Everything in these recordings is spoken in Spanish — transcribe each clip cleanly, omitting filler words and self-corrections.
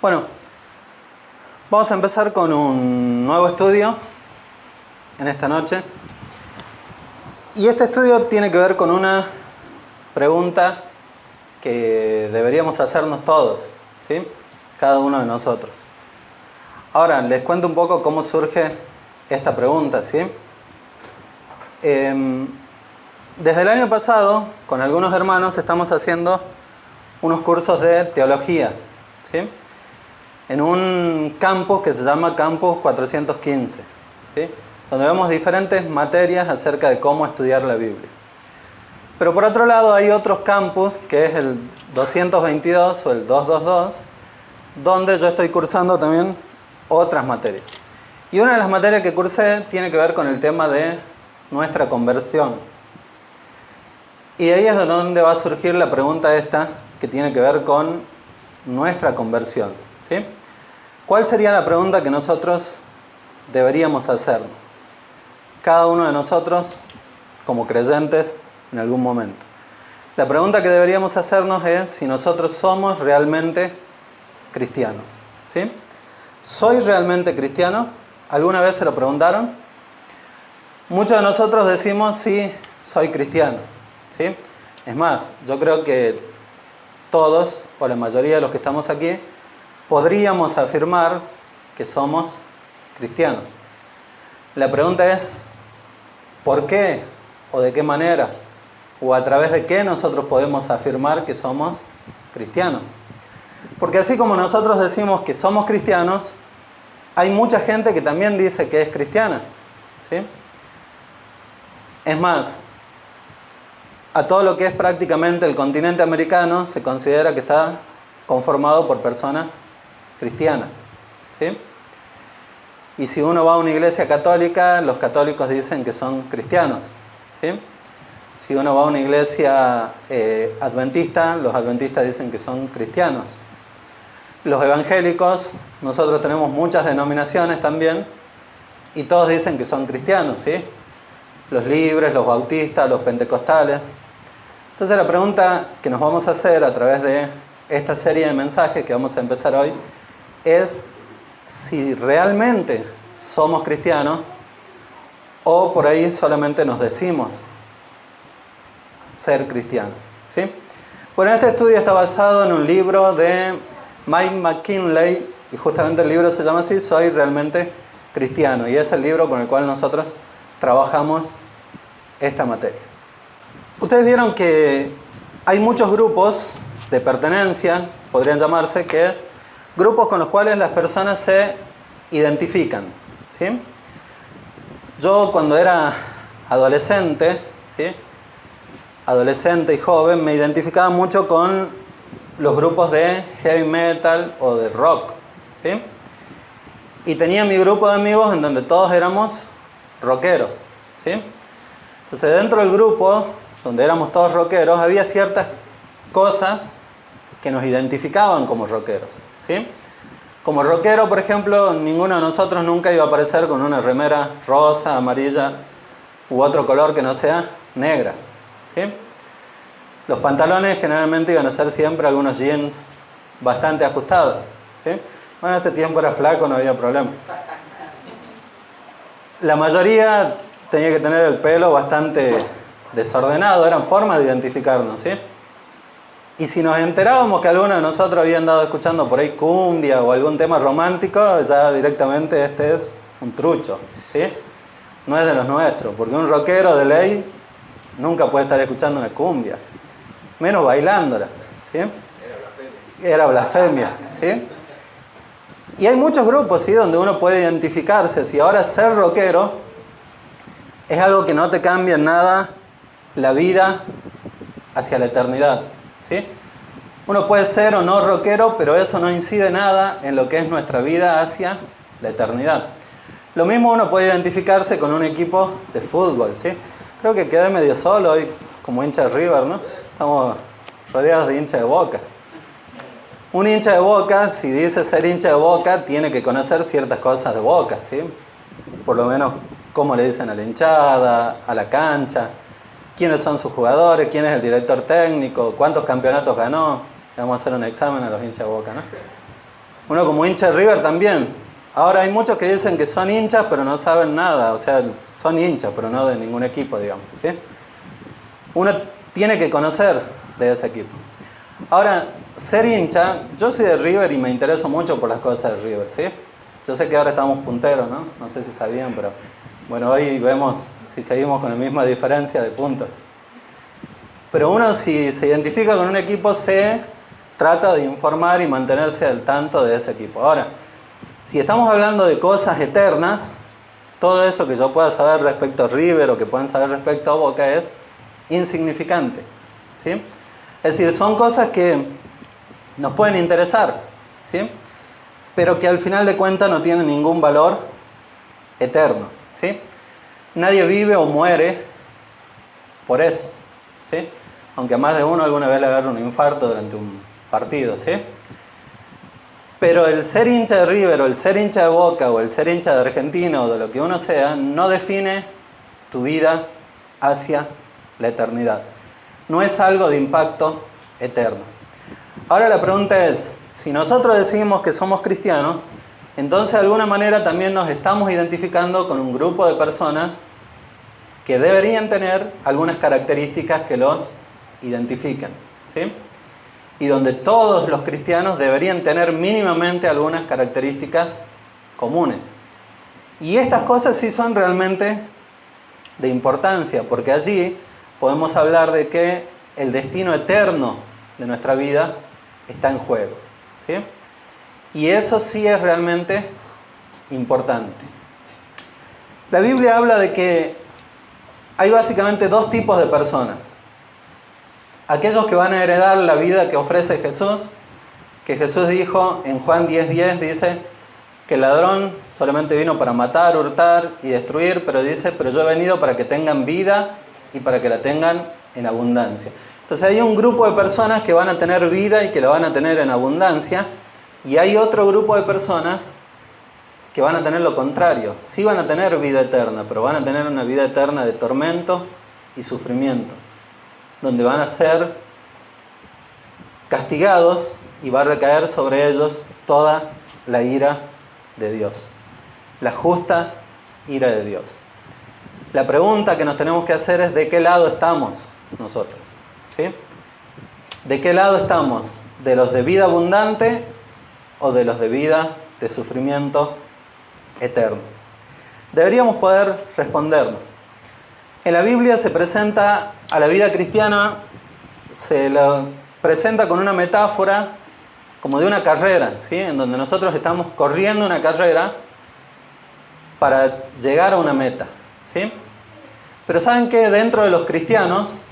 Bueno, vamos a empezar con un nuevo estudio en esta noche. Y este estudio tiene que ver con una pregunta que deberíamos hacernos todos, ¿sí? Cada uno de nosotros. Ahora, les cuento un poco cómo surge esta pregunta, ¿sí? Desde el año pasado, con algunos hermanos, estamos haciendo unos cursos de teología, ¿sí? En un campus que se llama Campus 415, ¿sí? Donde vemos diferentes materias acerca de cómo estudiar la Biblia. Pero por otro lado hay otros campus, que es el 222 o el 222, donde yo estoy cursando también otras materias. Y una de las materias que cursé tiene que ver con el tema de nuestra conversión. Y ahí es de donde va a surgir la pregunta esta, que tiene que ver con nuestra conversión, ¿sí? ¿Cuál sería la pregunta que nosotros deberíamos hacernos? Cada uno de nosotros, como creyentes, en algún momento. La pregunta que deberíamos hacernos es si nosotros somos realmente cristianos, ¿sí? ¿Soy realmente cristiano? ¿Alguna vez se lo preguntaron? Muchos de nosotros decimos sí, soy cristiano, ¿sí? Es más, yo creo que todos, o la mayoría de los que estamos aquí, podríamos afirmar que somos cristianos. La pregunta es, ¿por qué? ¿O de qué manera? ¿O a través de qué nosotros podemos afirmar que somos cristianos? Porque así como nosotros decimos que somos cristianos, hay mucha gente que también dice que es cristiana, ¿sí? Es más, a todo lo que es prácticamente el continente americano se considera que está conformado por personas cristianas, ¿sí? Y si uno va a una iglesia católica, los católicos dicen que son cristianos, ¿sí? Si uno va a una iglesia adventista, los adventistas dicen que son cristianos. Los evangélicos, nosotros tenemos muchas denominaciones también, y todos dicen que son cristianos, ¿sí? Los libres, los bautistas, los pentecostales. Entonces la pregunta que nos vamos a hacer a través de esta serie de mensajes que vamos a empezar hoy es si realmente somos cristianos o por ahí solamente nos decimos ser cristianos, ¿sí? Bueno, este estudio está basado en un libro de Mike McKinley y justamente el libro se llama así, Soy realmente cristiano, y es el libro con el cual nosotros trabajamos esta materia. Ustedes vieron que hay muchos grupos de pertenencia, podrían llamarse, que es grupos con los cuales las personas se identifican, ¿sí? Yo cuando era adolescente, ¿sí? Adolescente y joven, me identificaba mucho con los grupos de heavy metal o de rock, ¿sí? Y tenía mi grupo de amigos en donde todos éramos rockeros, ¿sí? Entonces dentro del grupo, donde éramos todos rockeros, había ciertas cosas que nos identificaban como rockeros, ¿sí? Como rockero, por ejemplo, ninguno de nosotros nunca iba a aparecer con una remera rosa, amarilla u otro color que no sea negra, ¿sí? Los pantalones generalmente iban a ser siempre algunos jeans bastante ajustados, ¿sí? Bueno, ese tiempo era flaco, no había problema. La mayoría tenía que tener el pelo bastante desordenado, eran formas de identificarnos, ¿sí? Y si nos enterábamos que alguno de nosotros había andado escuchando por ahí cumbia o algún tema romántico, ya directamente este es un trucho, ¿sí? No es de los nuestros, porque un rockero de ley nunca puede estar escuchando una cumbia, menos bailándola, ¿sí? Era blasfemia, ¿sí? Y hay muchos grupos, ¿sí? Donde uno puede identificarse. Si ahora ser rockero es algo que no te cambia en nada la vida hacia la eternidad, ¿sí? Uno puede ser o no rockero, pero eso no incide nada en lo que es nuestra vida hacia la eternidad. Lo mismo uno puede identificarse con un equipo de fútbol, ¿sí? Creo que quedé medio solo hoy como hincha de River, ¿no? Estamos rodeados de hinchas de Boca. Un hincha de Boca, si dice ser hincha de Boca, tiene que conocer ciertas cosas de Boca, ¿sí? Por lo menos cómo le dicen a la hinchada, a la cancha, quiénes son sus jugadores, quién es el director técnico, cuántos campeonatos ganó. Vamos a hacer un examen a los hinchas de Boca, ¿no? Uno como hincha de River también. Ahora hay muchos que dicen que son hinchas pero no saben nada, o sea, son hinchas pero no de ningún equipo, digamos, ¿sí? Uno tiene que conocer de ese equipo. Ahora, ser hincha, yo soy de River y me intereso mucho por las cosas de River, ¿sí? Yo sé que ahora estamos punteros, ¿no? No sé si sabían, pero bueno, hoy vemos si seguimos con la misma diferencia de puntos. Pero uno, si se identifica con un equipo, se trata de informar y mantenerse al tanto de ese equipo. Ahora, si estamos hablando de cosas eternas, todo eso que yo pueda saber respecto a River o que puedan saber respecto a Boca es insignificante, ¿sí? Es decir, son cosas que nos pueden interesar, ¿sí? Pero que al final de cuentas no tienen ningún valor eterno, ¿sí? Nadie vive o muere por eso, ¿sí? Aunque a más de uno alguna vez le agarre un infarto durante un partido, ¿sí? Pero el ser hincha de River o el ser hincha de Boca o el ser hincha de Argentina o de lo que uno sea no define tu vida hacia la eternidad. No es algo de impacto eterno. Ahora la pregunta es, si nosotros decimos que somos cristianos, entonces de alguna manera también nos estamos identificando con un grupo de personas que deberían tener algunas características que los identifiquen, ¿sí? Y donde todos los cristianos deberían tener mínimamente algunas características comunes. Y estas cosas sí son realmente de importancia, porque allí podemos hablar de que el destino eterno de nuestra vida está en juego, ¿sí? Y eso sí es realmente importante. La Biblia habla de que hay básicamente dos tipos de personas. Aquellos que van a heredar la vida que ofrece Jesús, que Jesús dijo en Juan 10:10, dice que el ladrón solamente vino para matar, hurtar y destruir, pero dice, pero yo he venido para que tengan vida y para que la tengan en abundancia. Entonces hay un grupo de personas que van a tener vida y que la van a tener en abundancia, y hay otro grupo de personas que van a tener lo contrario. Sí van a tener vida eterna, pero van a tener una vida eterna de tormento y sufrimiento, donde van a ser castigados y va a recaer sobre ellos toda la ira de Dios, la justa ira de Dios. La pregunta que nos tenemos que hacer es: ¿de qué lado estamos nosotros? ¿Sí? ¿De qué lado estamos? ¿De los de vida abundante o de los de vida de sufrimiento eterno? Deberíamos poder respondernos. En la Biblia se presenta a la vida cristiana, se la presenta con una metáfora como de una carrera, ¿sí? En donde nosotros estamos corriendo una carrera para llegar a una meta, ¿sí? Pero ¿saben qué? Dentro de los cristianos,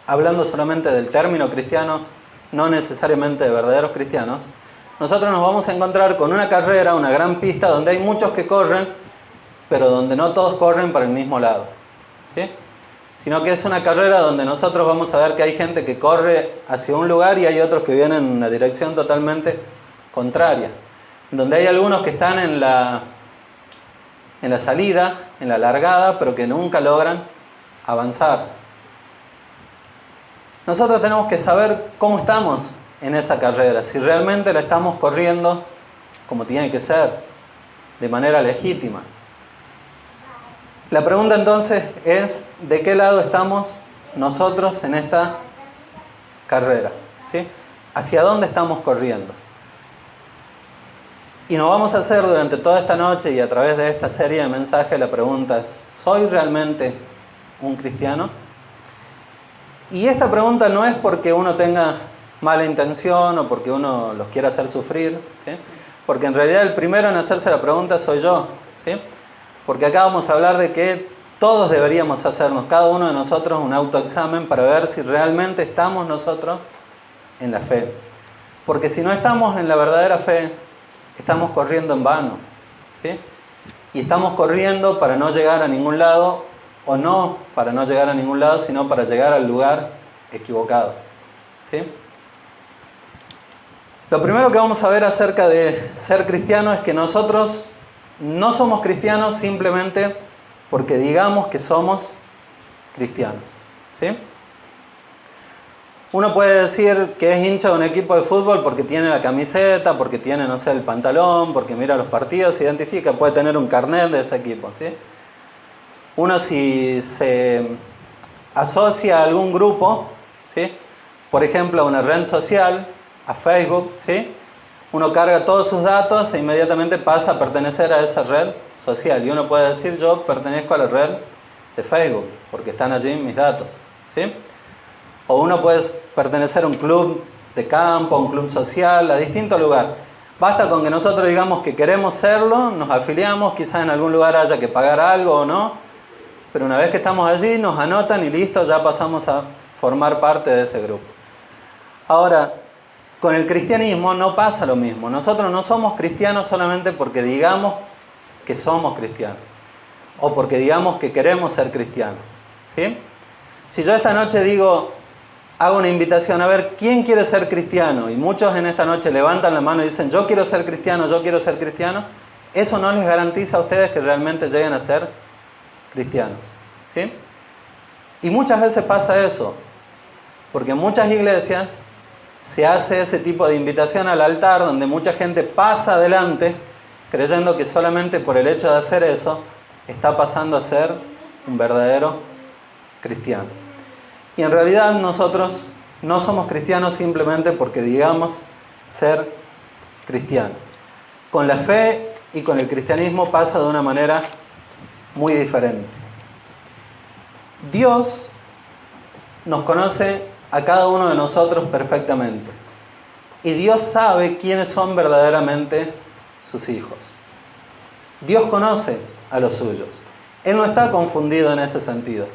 hablando solamente del término cristianos, no necesariamente de verdaderos cristianos, nosotros nos vamos a encontrar con una carrera, una gran pista donde hay muchos que corren, pero donde no todos corren para el mismo lado, ¿sí? Sino que es una carrera donde nosotros vamos a ver que hay gente que corre hacia un lugar y hay otros que vienen en una dirección totalmente contraria. Donde hay algunos que están en la salida, en la largada, pero que nunca logran avanzar. Nosotros tenemos que saber cómo estamos en esa carrera, si realmente la estamos corriendo como tiene que ser, de manera legítima. La pregunta entonces es: ¿de qué lado estamos nosotros en esta carrera? ¿Sí? ¿Hacia dónde estamos corriendo? Y nos vamos a hacer durante toda esta noche y a través de esta serie de mensajes la pregunta: ¿soy realmente un cristiano? Y esta pregunta no es porque uno tenga mala intención o porque uno los quiera hacer sufrir, ¿sí? Porque en realidad el primero en hacerse la pregunta soy yo, ¿sí? Porque acá vamos a hablar de que todos deberíamos hacernos, cada uno de nosotros, un autoexamen para ver si realmente estamos nosotros en la fe. Porque si no estamos en la verdadera fe, estamos corriendo en vano, ¿sí? Y estamos corriendo para no llegar a ningún lado, o no para no llegar a ningún lado, sino para llegar al lugar equivocado, ¿sí? Lo primero que vamos a ver acerca de ser cristiano es que nosotros no somos cristianos simplemente porque digamos que somos cristianos, ¿sí? Uno puede decir que es hincha de un equipo de fútbol porque tiene la camiseta, porque tiene, no sé, el pantalón, porque mira los partidos, se identifica, puede tener un carnet de ese equipo, ¿sí? Uno si se asocia a algún grupo, ¿sí? Por ejemplo a una red social, a Facebook, ¿sí? Uno carga todos sus datos e inmediatamente pasa a pertenecer a esa red social. Y uno puede decir, yo pertenezco a la red de Facebook, porque están allí mis datos, ¿sí? O uno puede pertenecer a un club de campo, a un club social, a distinto lugar. Basta con que nosotros digamos que queremos serlo, nos afiliamos, quizás en algún lugar haya que pagar algo o no, pero una vez que estamos allí nos anotan y listo, ya pasamos a formar parte de ese grupo. Ahora, con el cristianismo no pasa lo mismo. Nosotros no somos cristianos solamente porque digamos que somos cristianos o porque digamos que queremos ser cristianos, ¿sí? Si yo esta noche digo, hago una invitación a ver quién quiere ser cristiano y muchos en esta noche levantan la mano y dicen yo quiero ser cristiano, eso no les garantiza a ustedes que realmente lleguen a ser cristianos, ¿sí? Y muchas veces pasa eso, porque en muchas iglesias se hace ese tipo de invitación al altar donde mucha gente pasa adelante creyendo que solamente por el hecho de hacer eso está pasando a ser un verdadero cristiano. Y en realidad nosotros no somos cristianos simplemente porque digamos ser cristianos. Con la fe y con el cristianismo pasa de una manera muy diferente. Dios nos conoce a cada uno de nosotros perfectamente. Y Dios sabe quiénes son verdaderamente sus hijos. Dios conoce a los suyos. Él no está confundido en ese sentido.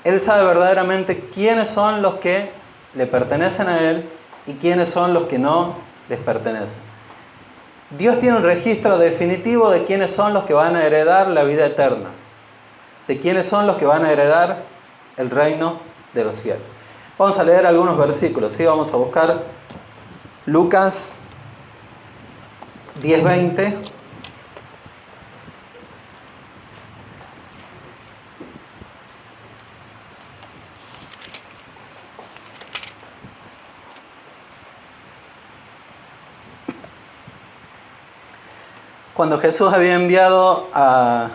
Él sabe verdaderamente quiénes son los que le pertenecen a Él y quiénes son los que no les pertenecen. Dios tiene un registro definitivo de quiénes son los que van a heredar la vida eterna, de quiénes son los que van a heredar el reino de los cielos. Vamos a leer algunos versículos, ¿sí? Vamos a buscar Lucas 10:20. Cuando Jesús había enviado a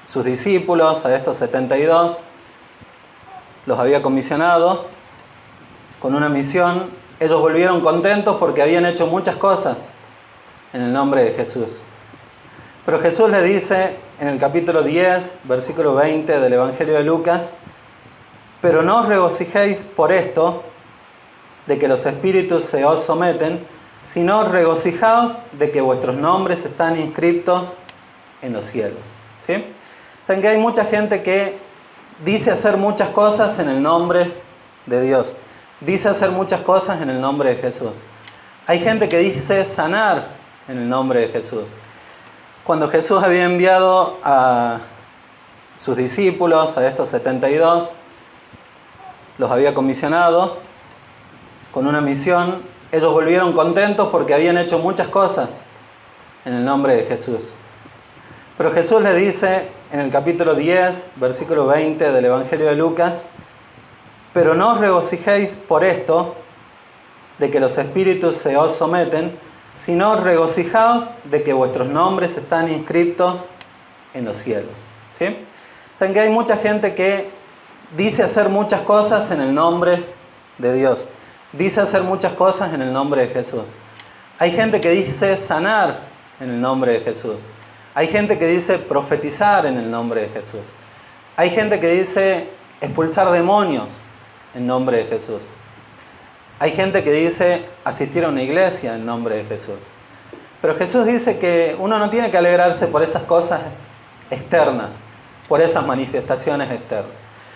sus discípulos, a estos 72, los había comisionado con una misión, ellos volvieron contentos porque habían hecho muchas cosas en el nombre de Jesús. Pero Jesús les dice en el capítulo 10, versículo 20 del Evangelio de Lucas, pero no os regocijéis por esto, de que los espíritus se os someten, sino regocijaos de que vuestros nombres están inscritos en los cielos. ¿Sí? Saben que hay mucha gente que dice hacer muchas cosas en el nombre de Dios. Dice hacer muchas cosas en el nombre de Jesús. Hay gente que dice sanar en el nombre de Jesús. Cuando Jesús había enviado a sus discípulos, a estos 72, los había comisionado con una misión. Ellos volvieron contentos porque habían hecho muchas cosas en el nombre de Jesús. Pero Jesús les dice en el capítulo 10, versículo 20 del Evangelio de Lucas, pero no os regocijéis por esto, de que los espíritus se os someten, sino regocijaos de que vuestros nombres están inscritos en los cielos. ¿Sí? Saben que hay mucha gente que dice hacer muchas cosas en el nombre de Dios. Dice hacer muchas cosas en el nombre de Jesús. Hay gente que dice sanar en el nombre de Jesús. Hay gente que dice profetizar en el nombre de Jesús. Hay gente que dice expulsar demonios en nombre de Jesús. Hay gente que dice asistir a una iglesia en nombre de Jesús. Pero Jesús dice que uno no tiene que alegrarse por esas cosas externas, por esas manifestaciones externas,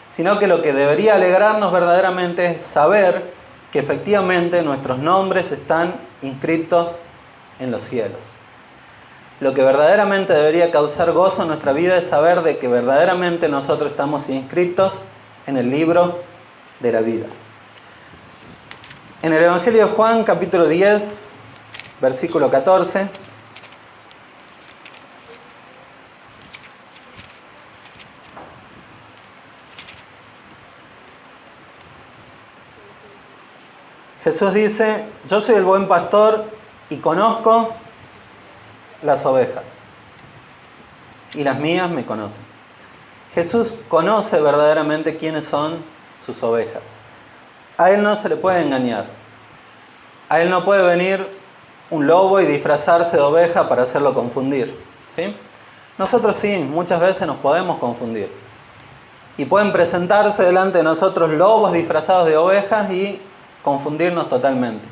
sino que lo que debería alegrarnos verdaderamente es saber que efectivamente nuestros nombres están inscritos en los cielos. Lo que verdaderamente debería causar gozo en nuestra vida es saber de que verdaderamente nosotros estamos inscritos en el libro de la vida. En el Evangelio de Juan, capítulo 10, versículo 14, Jesús dice, yo soy el buen pastor y conozco las ovejas, y las mías me conocen. Jesús conoce verdaderamente quiénes son sus ovejas. A Él no se le puede engañar. A Él no puede venir un lobo y disfrazarse de oveja para hacerlo confundir, ¿sí? Nosotros sí, muchas veces nos podemos confundir. Y pueden presentarse delante de nosotros lobos disfrazados de ovejas y confundirnos totalmente.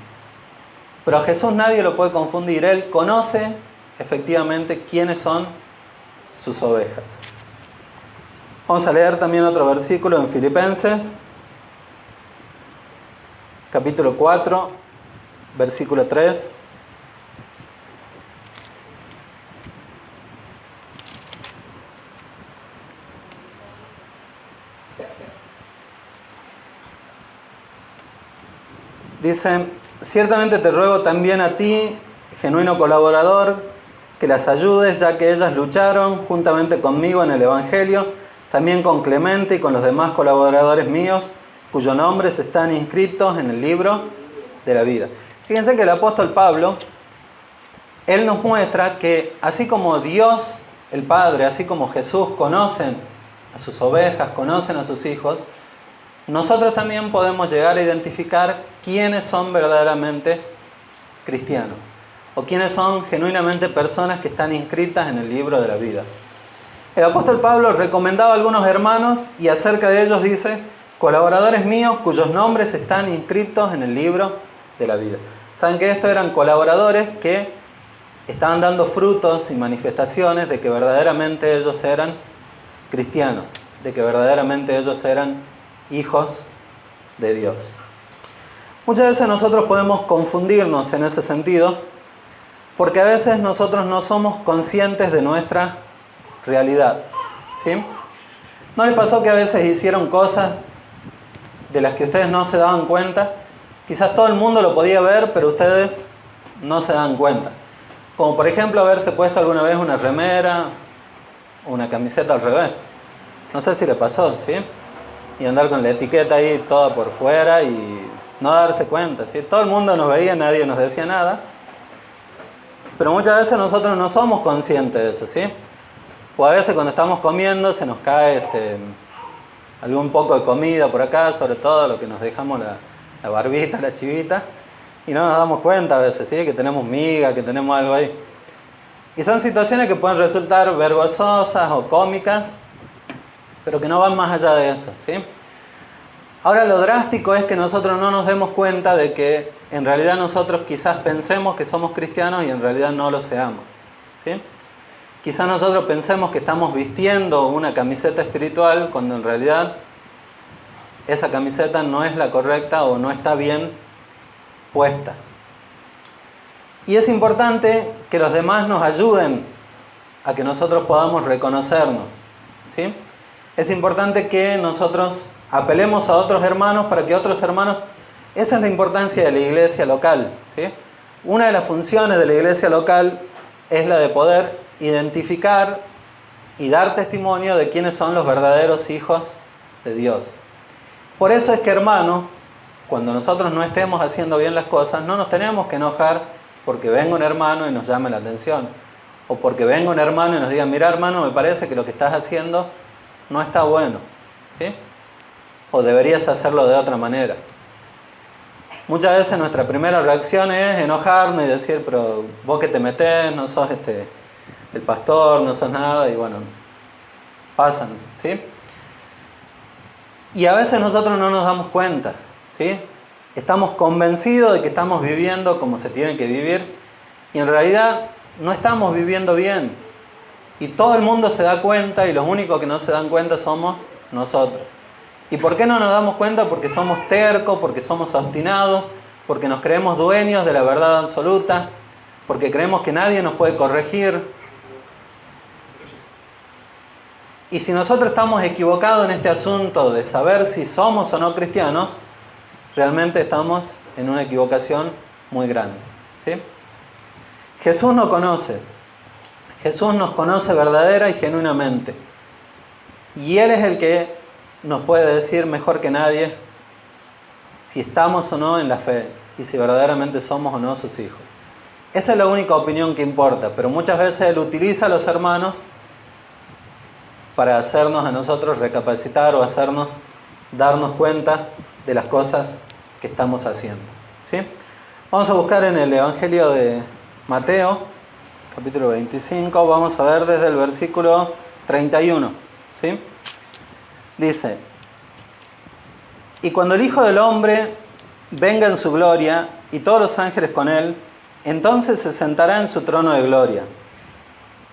Pero a Jesús nadie lo puede confundir. Él conoce efectivamente quiénes son sus ovejas. Vamos a leer también otro versículo en Filipenses, capítulo 4, versículo 3. Dice, ciertamente te ruego también a ti, genuino colaborador, que las ayudes, ya que ellas lucharon juntamente conmigo en el Evangelio, también con Clemente y con los demás colaboradores míos, cuyos nombres están inscritos en el libro de la vida. Fíjense que el apóstol Pablo, él nos muestra que así como Dios, el Padre, así como Jesús conocen a sus ovejas, conocen a sus hijos, nosotros también podemos llegar a identificar quiénes son verdaderamente cristianos o quiénes son genuinamente personas que están inscritas en el libro de la vida. El apóstol Pablo recomendaba a algunos hermanos y acerca de ellos dice, colaboradores míos cuyos nombres están inscritos en el libro de la vida. ¿Saben que estos eran colaboradores que estaban dando frutos y manifestaciones de que verdaderamente ellos eran cristianos, de que verdaderamente ellos eran hijos de Dios? Muchas veces nosotros podemos confundirnos en ese sentido, porque a veces nosotros no somos conscientes de nuestra realidad, ¿sí? ¿No les pasó que a veces hicieron cosas de las que ustedes no se daban cuenta? Quizás todo el mundo lo podía ver, pero ustedes no se dan cuenta. Como por ejemplo haberse puesto alguna vez una remera o una camiseta al revés. No sé si le pasó, ¿sí? Y andar con la etiqueta ahí toda por fuera y no darse cuenta, ¿sí? Todo el mundo nos veía, nadie nos decía nada. Pero muchas veces nosotros no somos conscientes de eso, ¿sí? O a veces cuando estamos comiendo se nos cae algún poco de comida por acá, sobre todo lo que nos dejamos la barbita, la chivita, y no nos damos cuenta a veces, ¿sí? Que tenemos miga, que tenemos algo ahí. Y son situaciones que pueden resultar vergonzosas o cómicas, pero que no van más allá de eso, ¿sí? Ahora lo drástico es que nosotros no nos demos cuenta de que en realidad nosotros quizás pensemos que somos cristianos y en realidad no lo seamos, ¿sí? Quizás nosotros pensemos que estamos vistiendo una camiseta espiritual cuando en realidad esa camiseta no es la correcta o no está bien puesta. Y es importante que los demás nos ayuden a que nosotros podamos reconocernos, ¿sí? Es importante que nosotros apelemos a otros hermanos para que otros hermanos... Esa es la importancia de la iglesia local, ¿sí? Una de las funciones de la iglesia local es la de poder identificar y dar testimonio de quiénes son los verdaderos hijos de Dios. Por eso es que, hermano, cuando nosotros no estemos haciendo bien las cosas, no nos tenemos que enojar porque venga un hermano y nos llame la atención. O porque venga un hermano y nos diga, mira hermano, me parece que lo que estás haciendo no está bueno, ¿sí? O deberías hacerlo de otra manera. Muchas veces nuestra primera reacción es enojarnos y decir, pero vos que te metés, no sos el pastor, no sos nada, y bueno, pasan, ¿sí? Y a veces nosotros no nos damos cuenta, ¿sí? Estamos convencidos de que estamos viviendo como se tiene que vivir, y en realidad no estamos viviendo bien. Y todo el mundo se da cuenta, y los únicos que no se dan cuenta somos nosotros. ¿Y por qué no nos damos cuenta? Porque somos tercos, porque somos obstinados, porque nos creemos dueños de la verdad absoluta, porque creemos que nadie nos puede corregir. Y si nosotros estamos equivocados en este asunto de saber si somos o no cristianos, realmente estamos en una equivocación muy grande, ¿sí? Jesús nos conoce. Jesús nos conoce verdadera y genuinamente. Y Él es el que nos puede decir mejor que nadie si estamos o no en la fe, y si verdaderamente somos o no sus hijos. Esa es la única opinión que importa, pero muchas veces Él utiliza a los hermanos para hacernos a nosotros recapacitar o hacernos darnos cuenta de las cosas que estamos haciendo. ¿Sí? Vamos a buscar en el Evangelio de Mateo, capítulo 25, vamos a ver desde el versículo 31. ¿Sí? Dice: y cuando el Hijo del Hombre venga en su gloria y todos los ángeles con Él, entonces se sentará en su trono de gloria.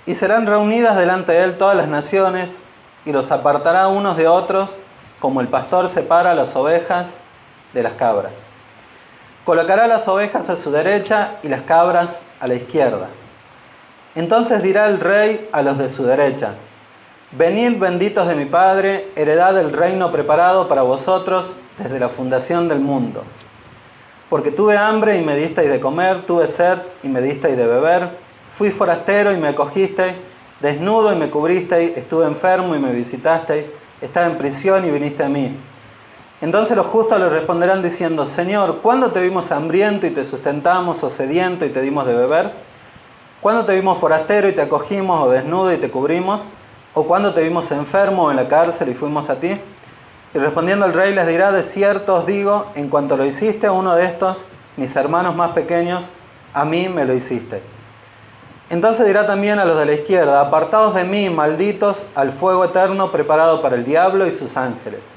Y serán reunidas delante de Él todas las naciones, y los apartará unos de otros, como el pastor separa las ovejas de las cabras. Colocará las ovejas a su derecha y las cabras a la izquierda. Entonces dirá el Rey a los de su derecha: venid, benditos de mi Padre, heredad del reino preparado para vosotros desde la fundación del mundo. Porque tuve hambre y me disteis de comer, tuve sed y me disteis de beber, fui forastero y me acogisteis, desnudo y me cubristeis, estuve enfermo y me visitasteis, estaba en prisión y viniste a mí. Entonces los justos le responderán diciendo: Señor, ¿cuándo te vimos hambriento y te sustentamos, o sediento y te dimos de beber? ¿Cuándo te vimos forastero y te acogimos, o desnudo y te cubrimos? ¿O cuándo te vimos enfermo o en la cárcel y fuimos a ti? Y respondiendo el rey les dirá: de cierto os digo, en cuanto lo hiciste a uno de estos, mis hermanos más pequeños, a mí me lo hiciste. Entonces dirá también a los de la izquierda: apartaos de mí, malditos, al fuego eterno preparado para el diablo y sus ángeles.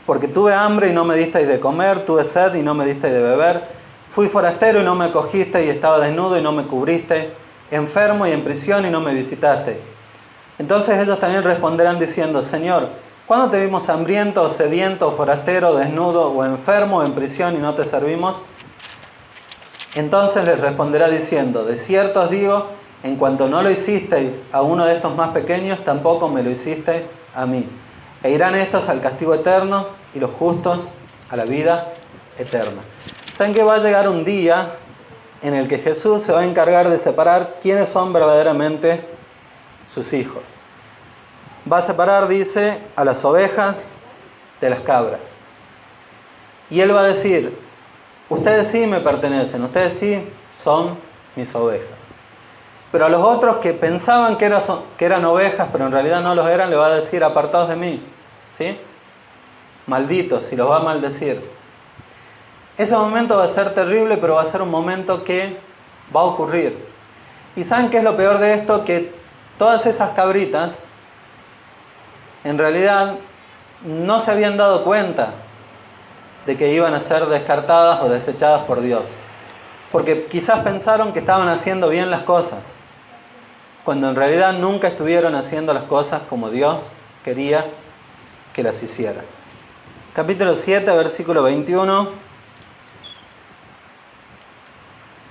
Porque tuve hambre y no me disteis de comer, tuve sed y no me disteis de beber, fui forastero y no me acogisteis, y estaba desnudo y no me cubristeis, enfermo y en prisión y no me visitasteis. Entonces ellos también responderán diciendo: Señor, ¿cuándo te vimos hambriento, o sediento, o forastero, desnudo, o enfermo, o en prisión y no te servimos? Entonces les responderá diciendo: de cierto os digo, en cuanto no lo hicisteis a uno de estos más pequeños, tampoco me lo hicisteis a mí. E irán estos al castigo eterno y los justos a la vida eterna. ¿Saben que va a llegar un día en el que Jesús se va a encargar de separar quiénes son verdaderamente sus hijos? Va a separar, dice, a las ovejas de las cabras. Y Él va a decir: ustedes sí me pertenecen, ustedes sí son mis ovejas. Pero a los otros que pensaban que eran ovejas, pero en realidad no los eran, le va a decir: apartados de mí, ¿sí? Malditos, y los va a maldecir. Ese momento va a ser terrible, pero va a ser un momento que va a ocurrir. ¿Y saben qué es lo peor de esto? Que todas esas cabritas, en realidad, no se habían dado cuenta de que iban a ser descartadas o desechadas por Dios. Porque quizás pensaron que estaban haciendo bien las cosas, cuando en realidad nunca estuvieron haciendo las cosas como Dios quería que las hiciera. Capítulo 7, versículo 21,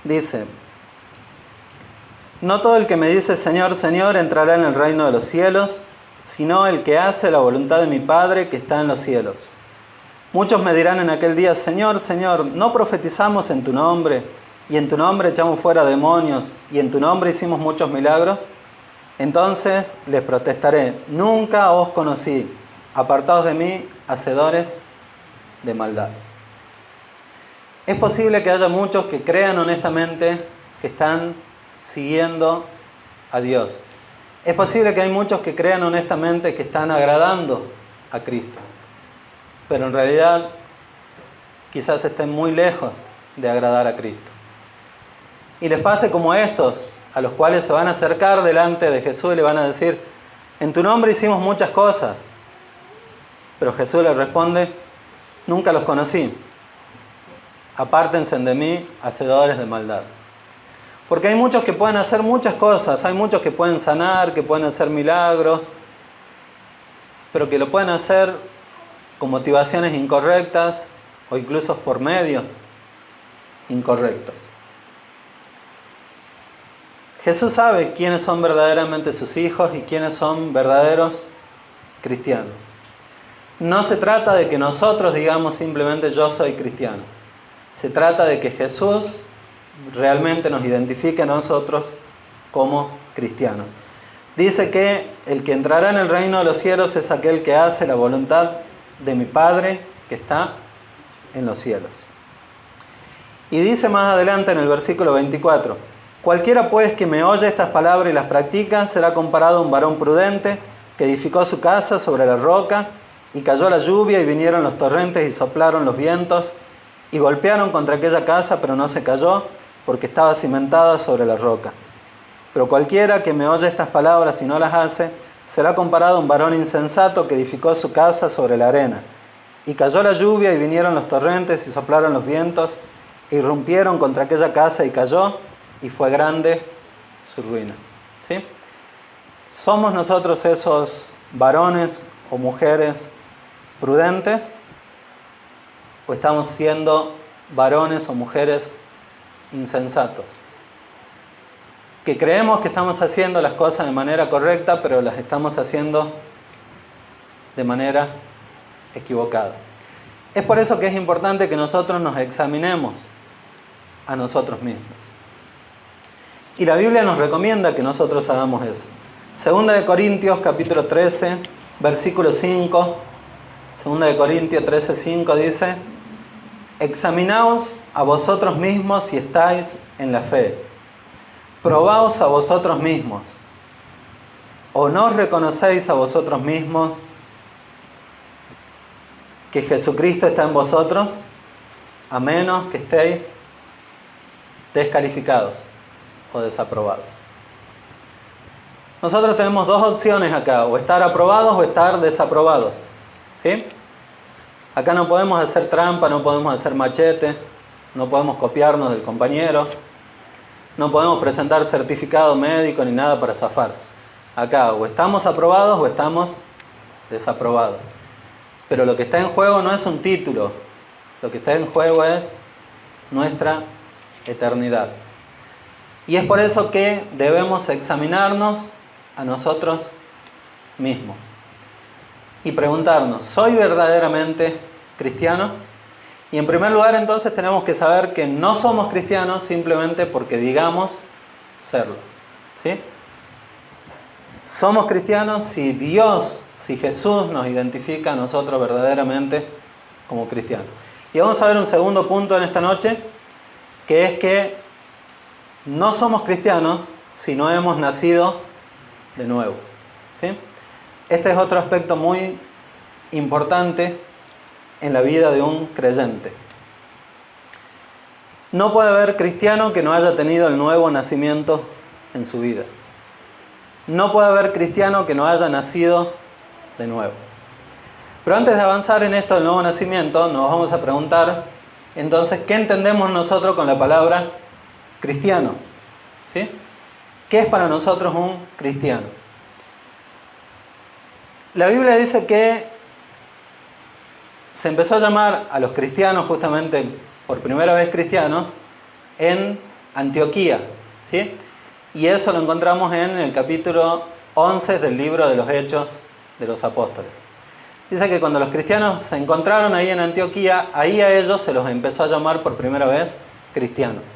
dice: no todo el que me dice Señor, Señor entrará en el reino de los cielos, sino el que hace la voluntad de mi Padre que está en los cielos. Muchos me dirán en aquel día: Señor, Señor, ¿no profetizamos en tu nombre? Y en tu nombre echamos fuera demonios, y en tu nombre hicimos muchos milagros. Entonces les protestaré: nunca os conocí, apartados de mí, hacedores de maldad. Es posible que haya muchos que crean honestamente que están siguiendo a Dios. Es posible que hay muchos que crean honestamente que están agradando a Cristo. Pero en realidad quizás estén muy lejos de agradar a Cristo. Y les pase como a estos, a los cuales se van a acercar delante de Jesús y le van a decir: en tu nombre hicimos muchas cosas. Pero Jesús les responde: nunca los conocí. Apártense de mí, hacedores de maldad. Porque hay muchos que pueden hacer muchas cosas, hay muchos que pueden sanar, que pueden hacer milagros, pero que lo pueden hacer con motivaciones incorrectas o incluso por medios incorrectos. Jesús sabe quiénes son verdaderamente sus hijos y quiénes son verdaderos cristianos. No se trata de que nosotros digamos simplemente yo soy cristiano. Se trata de que Jesús realmente nos identifique a nosotros como cristianos. Dice que el que entrará en el reino de los cielos es aquel que hace la voluntad de mi Padre que está en los cielos. Y dice más adelante en el versículo 24, cualquiera pues que me oye estas palabras y las practica será comparado a un varón prudente que edificó su casa sobre la roca, y cayó la lluvia y vinieron los torrentes y soplaron los vientos y golpearon contra aquella casa, pero no se cayó porque estaba cimentada sobre la roca. Pero cualquiera que me oye estas palabras y no las hace será comparado a un varón insensato que edificó su casa sobre la arena. Y cayó la lluvia y vinieron los torrentes y soplaron los vientos e irrumpieron contra aquella casa y cayó, y fue grande su ruina. ¿Sí? ¿Somos nosotros esos varones o mujeres prudentes? ¿O estamos siendo varones o mujeres insensatos? Que creemos que estamos haciendo las cosas de manera correcta, pero las estamos haciendo de manera equivocada. Es por eso que es importante que nosotros nos examinemos a nosotros mismos. Y la Biblia nos recomienda que nosotros hagamos eso. Segunda de Corintios, capítulo 13, versículo 5. Segunda de Corintios 13, 5 dice: examinaos a vosotros mismos si estáis en la fe. Probaos a vosotros mismos. ¿O no os reconocéis a vosotros mismos que Jesucristo está en vosotros? A menos que estéis descalificados o desaprobados. Nosotros tenemos dos opciones acá: o estar aprobados o estar desaprobados. ¿Sí? Acá no podemos hacer trampa, no podemos hacer machete, no podemos copiarnos del compañero, no podemos presentar certificado médico ni nada para zafar. Acá o estamos aprobados o estamos desaprobados. Pero lo que está en juego no es un título, lo que está en juego es nuestra eternidad. Y es por eso que debemos examinarnos a nosotros mismos y preguntarnos: ¿soy verdaderamente cristiano? Y en primer lugar, entonces, tenemos que saber que no somos cristianos simplemente porque digamos serlo. ¿Sí? Somos cristianos si Dios, si Jesús nos identifica a nosotros verdaderamente como cristianos. Y vamos a ver un segundo punto en esta noche, que es que no somos cristianos si no hemos nacido de nuevo. ¿Sí? Este es otro aspecto muy importante en la vida de un creyente. No puede haber cristiano que no haya tenido el nuevo nacimiento en su vida. No puede haber cristiano que no haya nacido de nuevo. Pero antes de avanzar en esto del nuevo nacimiento, nos vamos a preguntar, entonces, ¿qué entendemos nosotros con la palabra cristiano? ¿Sí? ¿Qué es para nosotros un cristiano? La Biblia dice que se empezó a llamar a los cristianos, justamente por primera vez cristianos, en Antioquía. ¿Sí? Y eso lo encontramos en el capítulo 11 del libro de los Hechos de los Apóstoles. Dice que cuando los cristianos se encontraron ahí en Antioquía, ahí a ellos se los empezó a llamar por primera vez cristianos.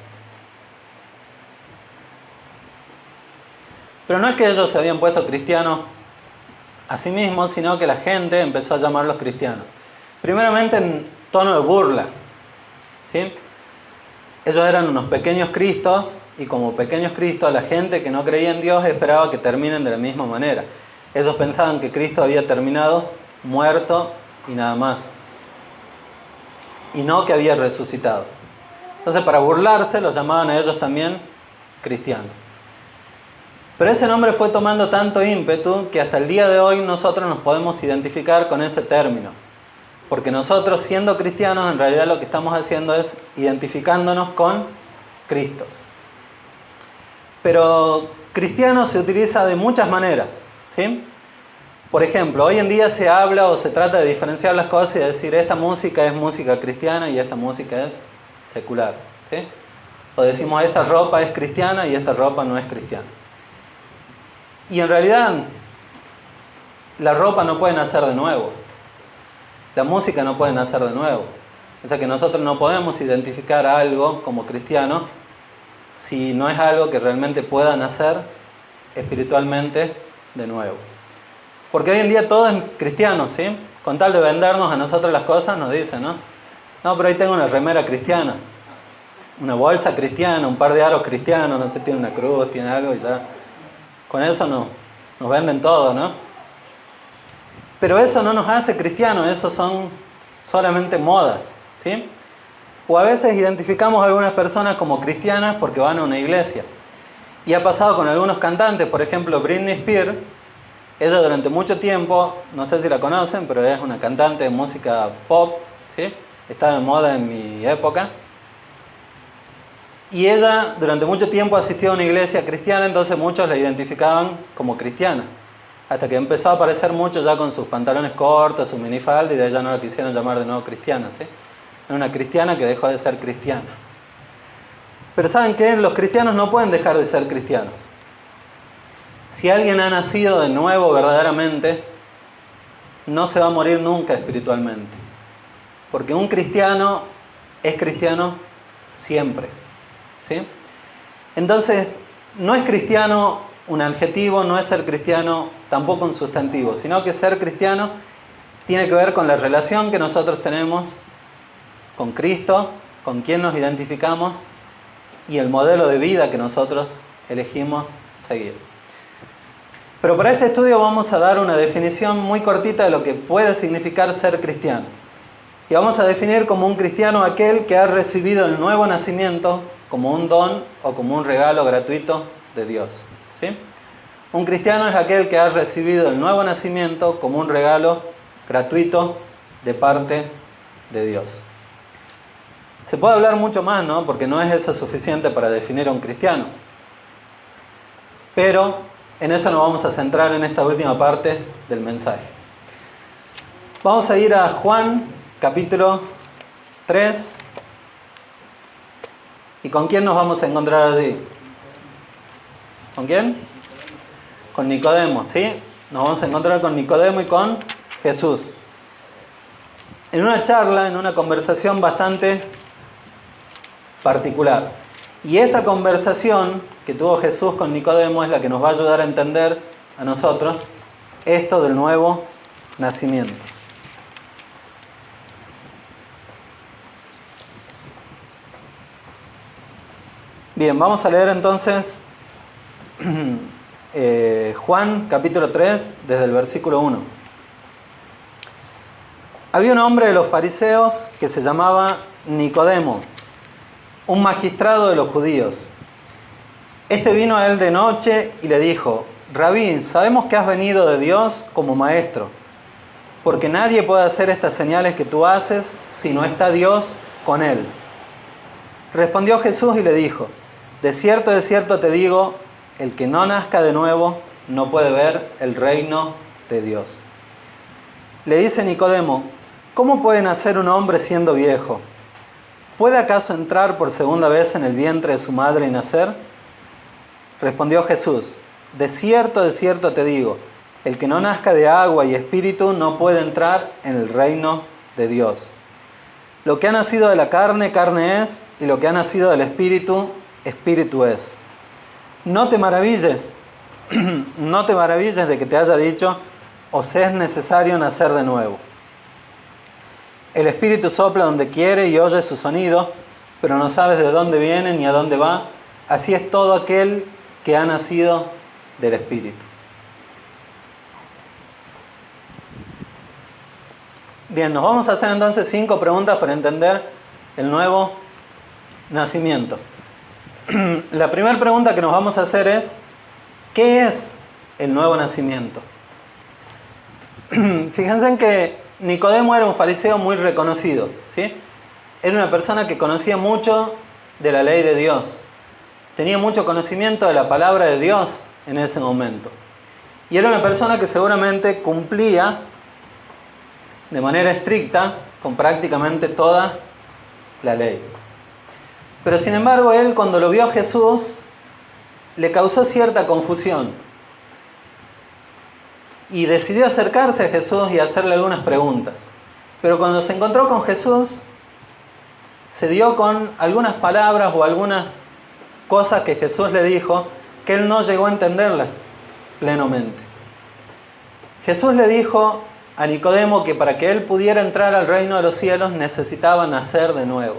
Pero no es que ellos se habían puesto cristianos a sí mismos, sino que la gente empezó a llamarlos cristianos. Primeramente en tono de burla. ¿Sí? Ellos eran unos pequeños cristos, y como pequeños cristos, la gente que no creía en Dios esperaba que terminen de la misma manera. Ellos pensaban que Cristo había terminado muerto y nada más, y no que había resucitado. Entonces, para burlarse, los llamaban a ellos también cristianos. Pero ese nombre fue tomando tanto ímpetu que hasta el día de hoy nosotros nos podemos identificar con ese término. Porque nosotros, siendo cristianos, en realidad lo que estamos haciendo es identificándonos con Cristos. Pero cristiano se utiliza de muchas maneras, ¿sí? Por ejemplo, hoy en día se habla o se trata de diferenciar las cosas y decir: esta música es música cristiana y esta música es secular, ¿sí? O decimos: esta ropa es cristiana y esta ropa no es cristiana. Y en realidad, la ropa no puede nacer de nuevo. La música no puede nacer de nuevo. O sea que nosotros no podemos identificar algo como cristiano si no es algo que realmente pueda nacer espiritualmente de nuevo. Porque hoy en día todo es cristiano, ¿sí? Con tal de vendernos a nosotros las cosas, nos dicen, ¿no? No, pero ahí tengo una remera cristiana. una bolsa cristiana, un par de aros cristianos, no sé, tiene una cruz, tiene algo y ya. Con eso nos venden todo, ¿no? Pero eso no nos hace cristianos, eso son solamente modas, ¿sí? O a veces identificamos a algunas personas como cristianas porque van a una iglesia. Y ha pasado con algunos cantantes, por ejemplo, Britney Spears. Ella durante mucho tiempo, no sé si la conocen, pero es una cantante de música pop, ¿sí? Estaba de moda en mi época. Y ella durante mucho tiempo asistió a una iglesia cristiana, entonces muchos la identificaban como cristiana. Hasta que empezó a aparecer mucho ya con sus pantalones cortos, su minifalda, y de ella no la quisieron llamar de nuevo cristiana, ¿sí? Era una cristiana que dejó de ser cristiana. Pero ¿saben qué? Los cristianos no pueden dejar de ser cristianos. Si alguien ha nacido de nuevo verdaderamente, no se va a morir nunca espiritualmente. Porque un cristiano es cristiano siempre, ¿sí? Entonces, no es cristiano un adjetivo, no es ser cristiano tampoco un sustantivo, sino que ser cristiano tiene que ver con la relación que nosotros tenemos con Cristo, con quien nos identificamos y el modelo de vida que nosotros elegimos seguir. Pero para este estudio vamos a dar una definición muy cortita de lo que puede significar ser cristiano. Y vamos a definir como un cristiano aquel que ha recibido el nuevo nacimiento como un don o como un regalo gratuito de Dios, ¿sí? Un cristiano es aquel que ha recibido el nuevo nacimiento como un regalo gratuito de parte de Dios. Se puede hablar mucho más, ¿no? Porque no es eso suficiente para definir a un cristiano. Pero en eso nos vamos a centrar en esta última parte del mensaje. Vamos a ir a Juan, capítulo 3. ¿Y con quién nos vamos a encontrar allí? ¿Con quién? Con Nicodemo, ¿sí? Nos vamos a encontrar con Nicodemo y con Jesús. En una charla, en una conversación bastante particular. Y esta conversación que tuvo Jesús con Nicodemo es la que nos va a ayudar a entender a nosotros esto del nuevo nacimiento. Bien, vamos a leer entonces Juan capítulo 3 desde el versículo 1. Había un hombre de los fariseos que se llamaba Nicodemo, un magistrado de los judíos. Este vino a él de noche y le dijo: Rabí, sabemos que has venido de Dios como maestro, porque nadie puede hacer estas señales que tú haces si no está Dios con él. Respondió Jesús y le dijo: de cierto te digo, el que no nazca de nuevo no puede ver el reino de Dios. Le dice Nicodemo: ¿cómo puede nacer un hombre siendo viejo? ¿Puede acaso entrar por segunda vez en el vientre de su madre y nacer? Respondió Jesús: de cierto te digo, el que no nazca de agua y espíritu no puede entrar en el reino de Dios. Lo que ha nacido de la carne, carne es, y lo que ha nacido del espíritu, espíritu es. No te maravilles de que te haya dicho: os es necesario nacer de nuevo. El espíritu sopla donde quiere y oye su sonido, pero no sabes de dónde viene ni a dónde va. Así es todo aquel que ha nacido del espíritu. Bien, nos vamos a hacer entonces 5 preguntas para entender el nuevo nacimiento. La primera pregunta que nos vamos a hacer es: ¿qué es el nuevo nacimiento? Fíjense en que Nicodemo era un fariseo muy reconocido, ¿sí? Era una persona que conocía mucho de la ley de Dios. Tenía mucho conocimiento de la palabra de Dios en ese momento. Y era una persona que seguramente cumplía de manera estricta con prácticamente toda la ley. Pero sin embargo, él, cuando lo vio a Jesús, le causó cierta confusión. Y decidió acercarse a Jesús y hacerle algunas preguntas. Pero cuando se encontró con Jesús, se dio con algunas palabras o algunas cosas que Jesús le dijo que él no llegó a entenderlas plenamente. Jesús le dijo a Nicodemo que para que él pudiera entrar al reino de los cielos necesitaba nacer de nuevo.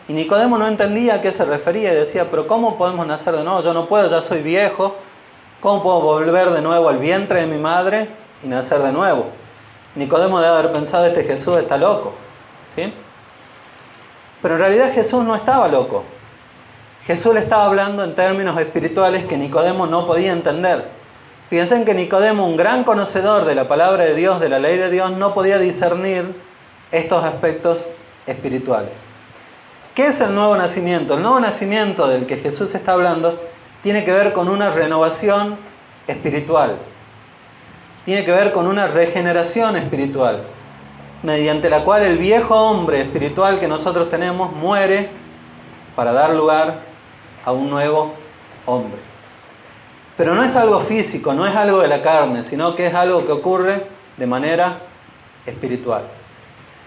Y Nicodemo no entendía a qué se refería y decía, pero ¿cómo podemos nacer de nuevo? Yo no puedo, ya soy viejo. ¿Cómo puedo volver de nuevo al vientre de mi madre y nacer de nuevo? Nicodemo debe haber pensado, este Jesús está loco, ¿sí? Pero en realidad Jesús no estaba loco. Jesús le estaba hablando en términos espirituales que Nicodemo no podía entender. Fíjense en que Nicodemo, un gran conocedor de la palabra de Dios, de la ley de Dios, no podía discernir estos aspectos espirituales. ¿Qué es el nuevo nacimiento? El nuevo nacimiento del que Jesús está hablando tiene que ver con una renovación espiritual. Tiene que ver con una regeneración espiritual, mediante la cual el viejo hombre espiritual que nosotros tenemos muere para dar lugar a un nuevo hombre. Pero no es algo físico, no es algo de la carne, sino que es algo que ocurre de manera espiritual.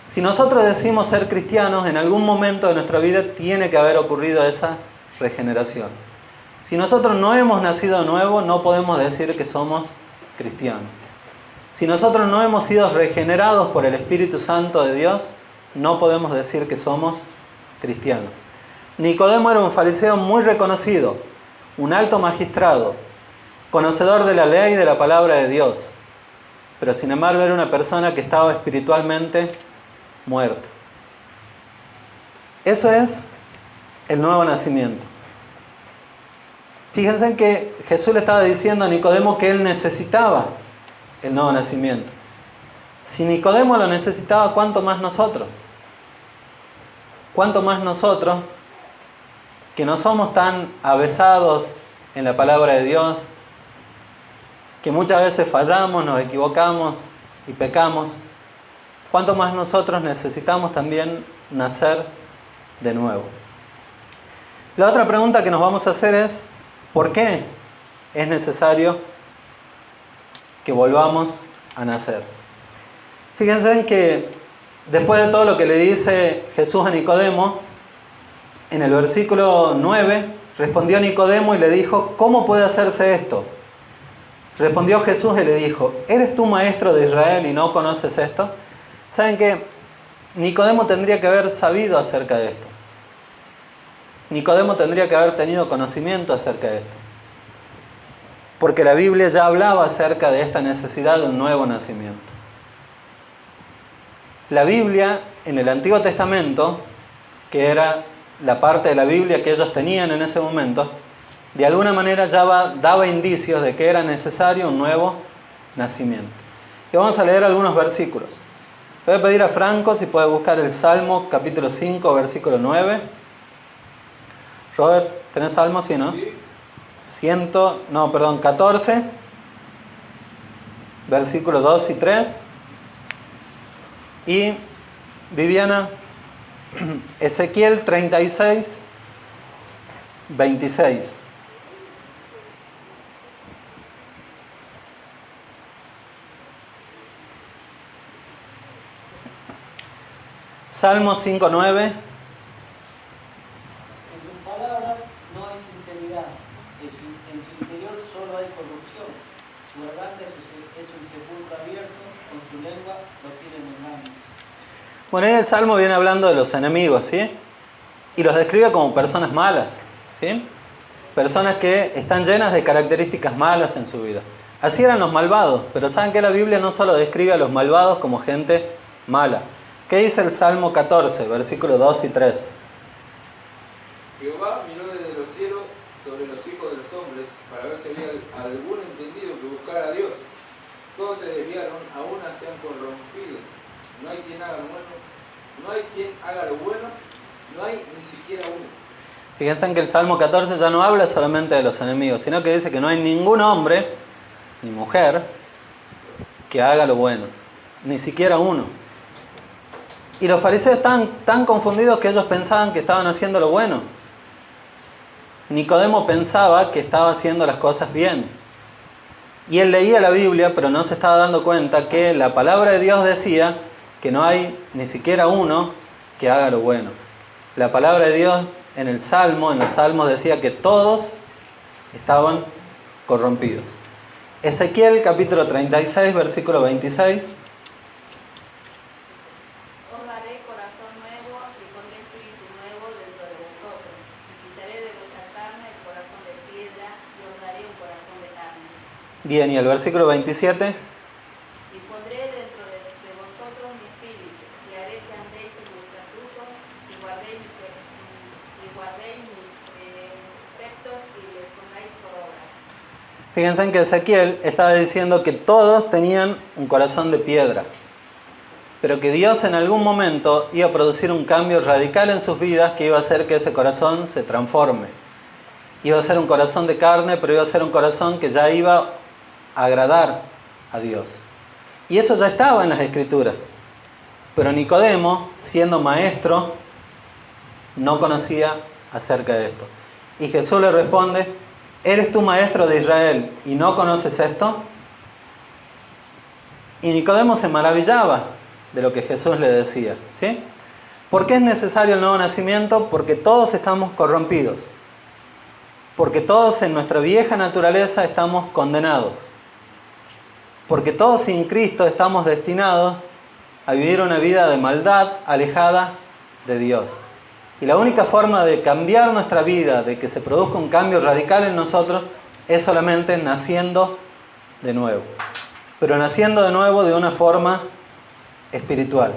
Si nosotros decimos ser cristianos, en algún momento de nuestra vida tiene que haber ocurrido esa regeneración. Si nosotros no hemos nacido de nuevo, no podemos decir que somos cristianos. Si nosotros no hemos sido regenerados por el Espíritu Santo de Dios, no podemos decir que somos cristianos. Nicodemo era un fariseo muy reconocido, un alto magistrado, conocedor de la ley y de la palabra de Dios, pero sin embargo era una persona que estaba espiritualmente muerta. Eso es el nuevo nacimiento. Fíjense en que Jesús le estaba diciendo a Nicodemo que él necesitaba el nuevo nacimiento. Si Nicodemo lo necesitaba, ¿cuánto más nosotros? ¿Cuánto más nosotros, que no somos tan avesados en la palabra de Dios, que muchas veces fallamos, nos equivocamos y pecamos? ¿Cuánto más nosotros necesitamos también nacer de nuevo? La otra pregunta que nos vamos a hacer es, ¿por qué es necesario que volvamos a nacer? Fíjense en que después de todo lo que le dice Jesús a Nicodemo, en el versículo 9, respondió Nicodemo y le dijo, ¿cómo puede hacerse esto? Respondió Jesús y le dijo, ¿eres tú maestro de Israel y no conoces esto? ¿Saben qué? Nicodemo tendría que haber sabido acerca de esto. Nicodemo tendría que haber tenido conocimiento acerca de esto. Porque la Biblia ya hablaba acerca de esta necesidad de un nuevo nacimiento. La Biblia en el Antiguo Testamento, que era la parte de la Biblia que ellos tenían en ese momento, de alguna manera ya daba indicios de que era necesario un nuevo nacimiento. Y vamos a leer algunos versículos. Le voy a pedir a Franco si puede buscar el Salmo capítulo 5, versículo 9. Robert, ¿tenés Salmo? Sí, ¿no? Sí. 14, versículos 2 y 3. Y Viviana, Ezequiel 36, 26. Salmo 5, 9. En sus palabras no hay sinceridad, en su interior solo hay corrupción. Su garganta es un sepulcro abierto, con su lengua profieren engaños. Bueno, ahí el Salmo viene hablando de los enemigos, ¿sí? Y los describe como personas malas, ¿sí? Personas que están llenas de características malas en su vida. Así eran los malvados, pero saben que la Biblia no solo describe a los malvados como gente mala. ¿Qué dice el Salmo 14, versículos 2 y 3? Jehová miró desde los cielos sobre los hijos de los hombres para ver si había algún entendido que buscara a Dios. Todos se desviaron, a una se han corrompido. No hay quien haga lo bueno, no hay quien haga lo bueno, no hay ni siquiera uno. Fíjense en que el Salmo 14 ya no habla solamente de los enemigos, sino que dice que no hay ningún hombre ni mujer que haga lo bueno, ni siquiera uno. Y los fariseos estaban tan confundidos que ellos pensaban que estaban haciendo lo bueno. Nicodemo pensaba que estaba haciendo las cosas bien. Y él leía la Biblia, pero no se estaba dando cuenta que la palabra de Dios decía que no hay ni siquiera uno que haga lo bueno. La palabra de Dios en los salmos decía que todos estaban corrompidos. Ezequiel capítulo 36, versículo 26. Os daré corazón nuevo y pondré espíritu nuevo dentro Bien, y el versículo 27. Y pondré dentro de vosotros mi espíritu, y haré que andéis en mis estatutos, y guardéis mis preceptos, y les pongáis por obra. Fíjense en que Ezequiel estaba diciendo que todos tenían un corazón de piedra, pero que Dios en algún momento iba a producir un cambio radical en sus vidas que iba a hacer que ese corazón se transforme. Iba a ser un corazón de carne, pero iba a ser un corazón que ya iba a agradar a Dios. Y eso ya estaba en las Escrituras. Pero Nicodemo, siendo maestro, no conocía acerca de esto. Y Jesús le responde: ¿eres tú maestro de Israel y no conoces esto? Y Nicodemo se maravillaba de lo que Jesús le decía, ¿sí? ¿Por qué es necesario el nuevo nacimiento? Porque todos estamos corrompidos. Porque todos en nuestra vieja naturaleza estamos condenados. Porque todos sin Cristo estamos destinados a vivir una vida de maldad alejada de Dios. Y la única forma de cambiar nuestra vida, de que se produzca un cambio radical en nosotros, es solamente naciendo de nuevo. Pero naciendo de nuevo de una forma espiritual,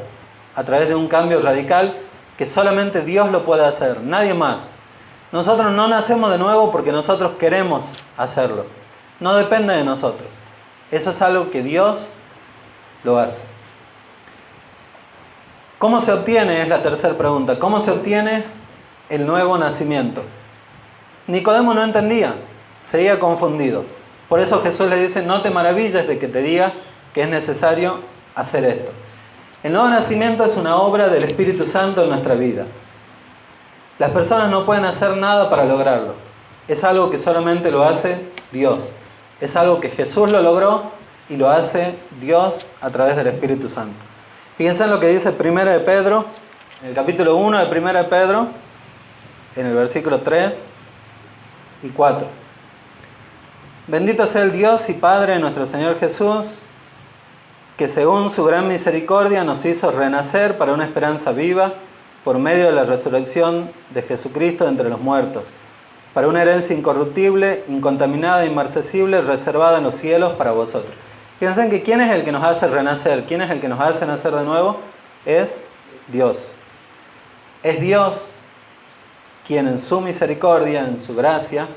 a través de un cambio radical que solamente Dios lo puede hacer, nadie más. Nosotros no nacemos de nuevo porque nosotros queremos hacerlo. No depende de nosotros. Eso es algo que Dios lo hace. ¿Cómo se obtiene? Es la tercera pregunta. ¿Cómo se obtiene el nuevo nacimiento? Nicodemo no entendía, seguía confundido. Por eso Jesús le dice: no te maravilles de que te diga que es necesario hacer esto. El nuevo nacimiento es una obra del Espíritu Santo en nuestra vida. Las personas no pueden hacer nada para lograrlo. Es algo que solamente lo hace Dios. Es algo que Jesús lo logró y lo hace Dios a través del Espíritu Santo. Fíjense en lo que dice 1 de Pedro, en el capítulo 1 de 1 de Pedro, en el versículo 3 y 4. Bendito sea el Dios y Padre de nuestro Señor Jesús, que según su gran misericordia nos hizo renacer para una esperanza viva por medio de la resurrección de Jesucristo de entre los muertos, para una herencia incorruptible, incontaminada, inmarcesible, reservada en los cielos para vosotros. Fíjense en que ¿quién es el que nos hace renacer? ¿Quién es el que nos hace nacer de nuevo? Es Dios. Es Dios quien en su misericordia, en su gracia,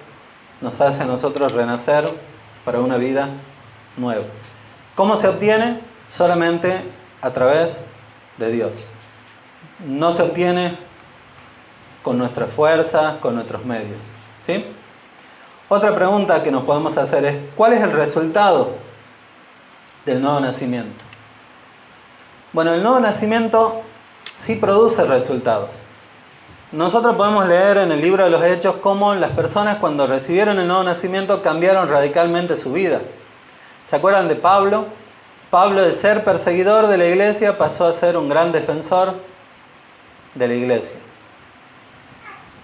nos hace a nosotros renacer para una vida nueva. ¿Cómo se obtiene? Solamente a través de Dios. No se obtiene con nuestras fuerzas, con nuestros medios, ¿sí? Otra pregunta que nos podemos hacer es: ¿cuál es el resultado del nuevo nacimiento? Bueno, el nuevo nacimiento sí produce resultados. Nosotros podemos leer en el libro de los Hechos cómo las personas, cuando recibieron el nuevo nacimiento, cambiaron radicalmente su vida. ¿Se acuerdan de Pablo? Pablo, de ser perseguidor de la iglesia, pasó a ser un gran defensor de la iglesia.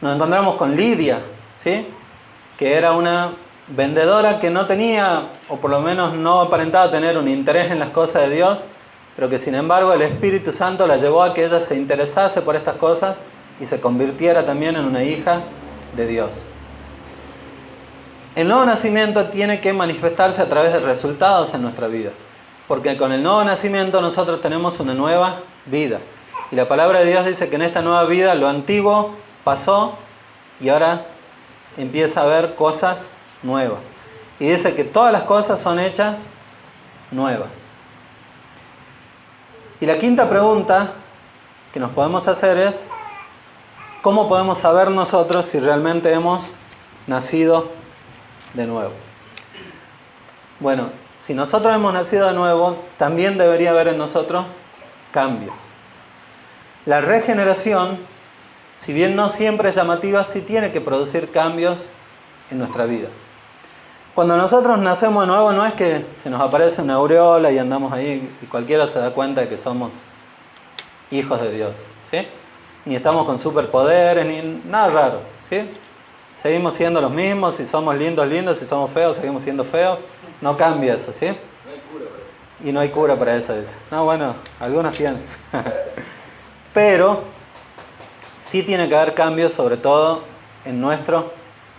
Nos encontramos con Lidia, ¿sí? Que era una vendedora que no tenía, o por lo menos no aparentaba tener un interés en las cosas de Dios, pero que sin embargo el Espíritu Santo la llevó a que ella se interesase por estas cosas y se convirtiera también en una hija de Dios. El nuevo nacimiento tiene que manifestarse a través de resultados en nuestra vida, porque con el nuevo nacimiento nosotros tenemos una nueva vida. Y la palabra de Dios dice que en esta nueva vida lo antiguo pasó y ahora empieza a haber cosas nuevas. Y dice que todas las cosas son hechas nuevas. Y la quinta pregunta que nos podemos hacer es: ¿cómo podemos saber nosotros si realmente hemos nacido de nuevo? Bueno, si nosotros hemos nacido de nuevo, también debería haber en nosotros cambios. La regeneración, si bien no siempre es llamativa, sí tiene que producir cambios en nuestra vida. Cuando nosotros nacemos de nuevo, no es que se nos aparece una aureola y andamos ahí y cualquiera se da cuenta de que somos hijos de Dios, ¿sí? Ni estamos con superpoderes, ni nada raro, ¿sí? Seguimos siendo los mismos, si somos lindos, lindos, si somos feos, seguimos siendo feos. No cambia eso, ¿sí? No hay cura para eso. Y no hay cura para eso, dice. No, bueno, algunos tienen. Pero sí tiene que haber cambios, sobre todo en nuestro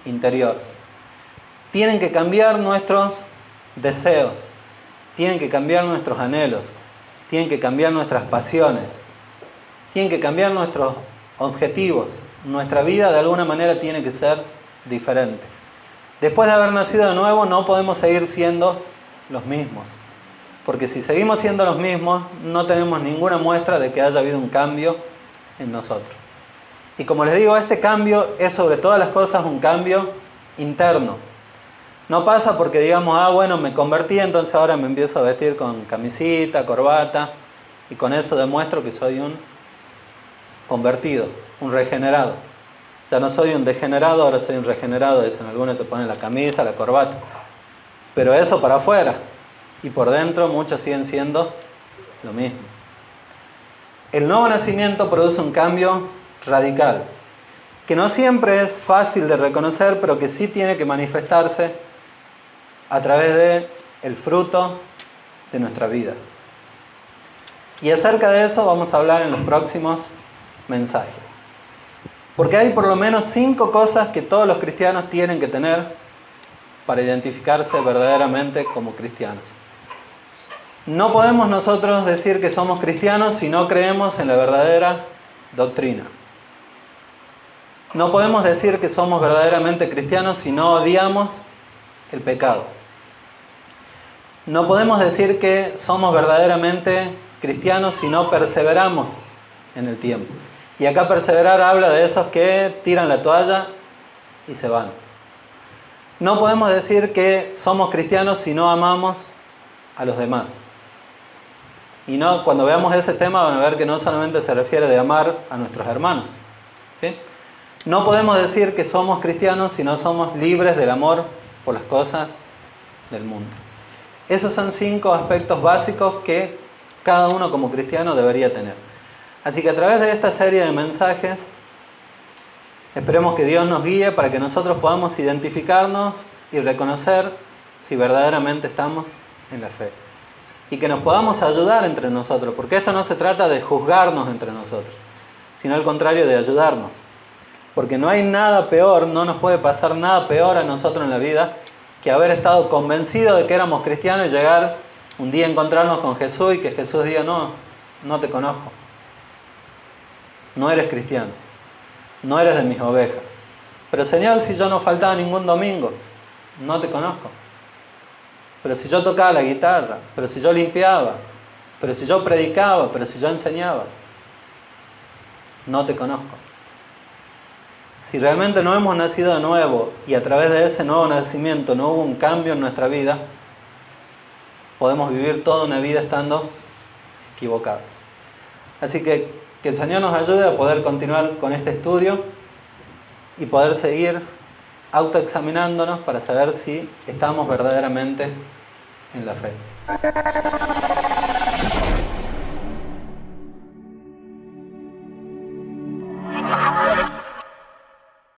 interior. Tienen que cambiar nuestros deseos, tienen que cambiar nuestros anhelos, tienen que cambiar nuestras pasiones, tienen que cambiar nuestros objetivos. Nuestra vida de alguna manera tiene que ser diferente. Después de haber nacido de nuevo no podemos seguir siendo los mismos, porque si seguimos siendo los mismos no tenemos ninguna muestra de que haya habido un cambio en nosotros. Y como les digo, este cambio es sobre todas las cosas un cambio interno. No pasa porque digamos, bueno, me convertí, entonces ahora me empiezo a vestir con camisita, corbata, y con eso demuestro que soy un convertido, un regenerado. Ya no soy un degenerado, ahora soy un regenerado. Dicen algunos, se ponen la camisa, la corbata. Pero eso para afuera. Y por dentro muchos siguen siendo lo mismo. El nuevo nacimiento produce un cambio radical, que no siempre es fácil de reconocer, pero que sí tiene que manifestarse a través del fruto de nuestra vida. Y acerca de eso vamos a hablar en los próximos mensajes. Porque hay por lo menos 5 cosas que todos los cristianos tienen que tener para identificarse verdaderamente como cristianos. No podemos nosotros decir que somos cristianos si no creemos en la verdadera doctrina. No podemos decir que somos verdaderamente cristianos si no odiamos el pecado. No podemos decir que somos verdaderamente cristianos si no perseveramos en el tiempo. Y acá perseverar habla de esos que tiran la toalla y se van. No podemos decir que somos cristianos si no amamos a los demás. Y no, cuando veamos ese tema van a ver que no solamente se refiere de amar a nuestros hermanos, ¿sí? No podemos decir que somos cristianos si no somos libres del amor por las cosas del mundo. Esos son 5 aspectos básicos que cada uno como cristiano debería tener. Así que a través de esta serie de mensajes, esperemos que Dios nos guíe para que nosotros podamos identificarnos y reconocer si verdaderamente estamos en la fe. Y que nos podamos ayudar entre nosotros, porque esto no se trata de juzgarnos entre nosotros, sino al contrario de ayudarnos. Porque no hay nada peor, no nos puede pasar nada peor a nosotros en la vida que haber estado convencidos de que éramos cristianos y llegar un día a encontrarnos con Jesús y que Jesús diga, no te conozco. No eres cristiano, no eres de mis ovejas. Pero Señor, si yo no faltaba ningún domingo, no te conozco. Pero si yo tocaba la guitarra, pero si yo limpiaba, pero si yo predicaba, pero si yo enseñaba, no te conozco. Si realmente no hemos nacido de nuevo y a través de ese nuevo nacimiento no hubo un cambio en nuestra vida, podemos vivir toda una vida estando equivocados. Así que el Señor nos ayude a poder continuar con este estudio y poder seguir autoexaminándonos para saber si estamos verdaderamente en la fe.